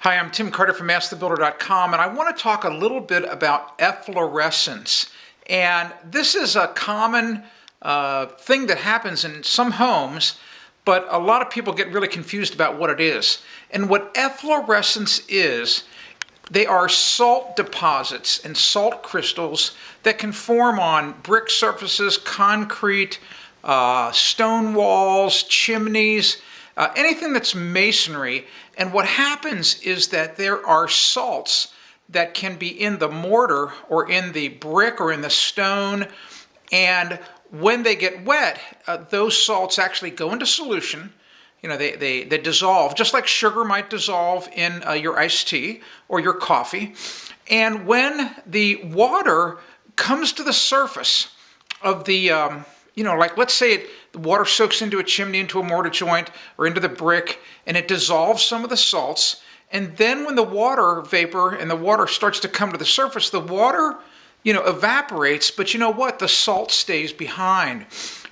Hi, I'm Tim Carter from AskTheBuilder.com, and I want to talk a little bit about efflorescence. And this is a common thing that happens in some homes, but a lot of people get really confused about what it is. And what efflorescence is, they are salt deposits and salt crystals that can form on brick surfaces, concrete, stone walls, chimneys, anything that's masonry. And what happens is that there are salts that can be in the mortar or in the brick or in the stone. And when they get wet, those salts actually go into solution. You know, they dissolve, just like sugar might dissolve in your iced tea or your coffee. And when the water comes to the surface of the, like let's say the water soaks into a chimney, into a mortar joint, or into the brick, and it dissolves some of the salts. And then when the water vapor and the water starts to come to the surface, the water, evaporates, but you know what? The salt stays behind.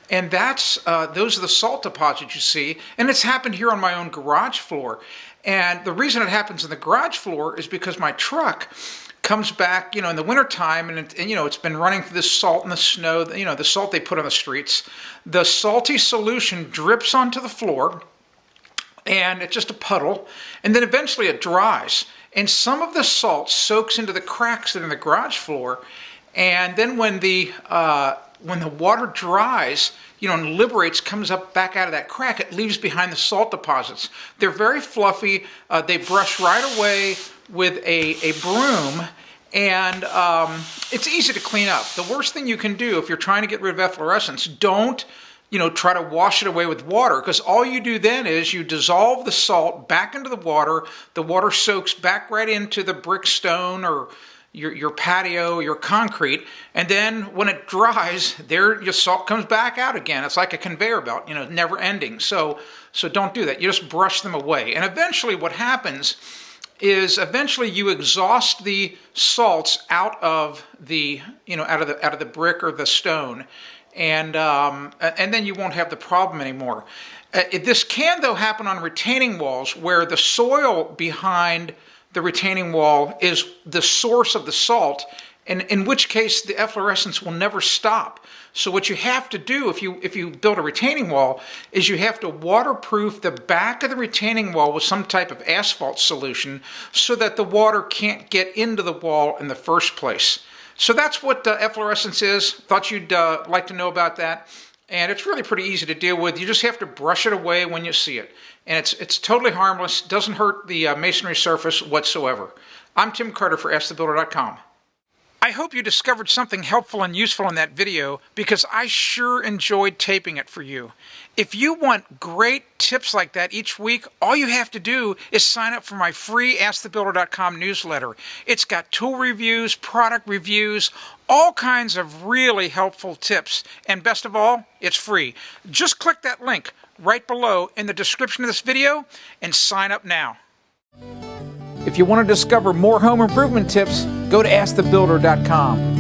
And those are the salt deposits you see. And it's happened here on my own garage floor. And the reason it happens in the garage floor is because my truck comes back, in the wintertime, and it's been running through this salt and the snow, the salt they put on the streets. The salty solution drips onto the floor, and it's just a puddle, and then eventually it dries. And some of the salt soaks into the cracks that are in the garage floor, and then when the water dries, and liberates, comes up back out of that crack, it leaves behind the salt deposits. They're very fluffy. They brush right away with a broom, and it's easy to clean up. The worst thing you can do if you're trying to get rid of efflorescence, don't try to wash it away with water, because all you do then is you dissolve the salt back into the water soaks back right into the brick, stone, or your patio, your concrete, and then when it dries, your salt comes back out again. It's like a conveyor belt, never ending. So don't do that. You just brush them away. And eventually what happens is you exhaust the salts out of the brick or the stone, and then you won't have the problem anymore. This can, though, happen on retaining walls where the soil behind the retaining wall is the source of the salt, and in which case the efflorescence will never stop. So what you have to do if you build a retaining wall is you have to waterproof the back of the retaining wall with some type of asphalt solution so that the water can't get into the wall in the first place. So that's what efflorescence is. Thought you'd like to know about that. And it's really pretty easy to deal with. You just have to brush it away when you see it. And it's totally harmless, doesn't hurt the masonry surface whatsoever. I'm Tim Carter for AskTheBuilder.com. I hope you discovered something helpful and useful in that video, because I sure enjoyed taping it for you. If you want great tips like that each week, all you have to do is sign up for my free AskTheBuilder.com newsletter. It's got tool reviews, product reviews, all kinds of really helpful tips. And best of all, it's free. Just click that link right below in the description of this video and sign up now. If you want to discover more home improvement tips, go to AskTheBuilder.com.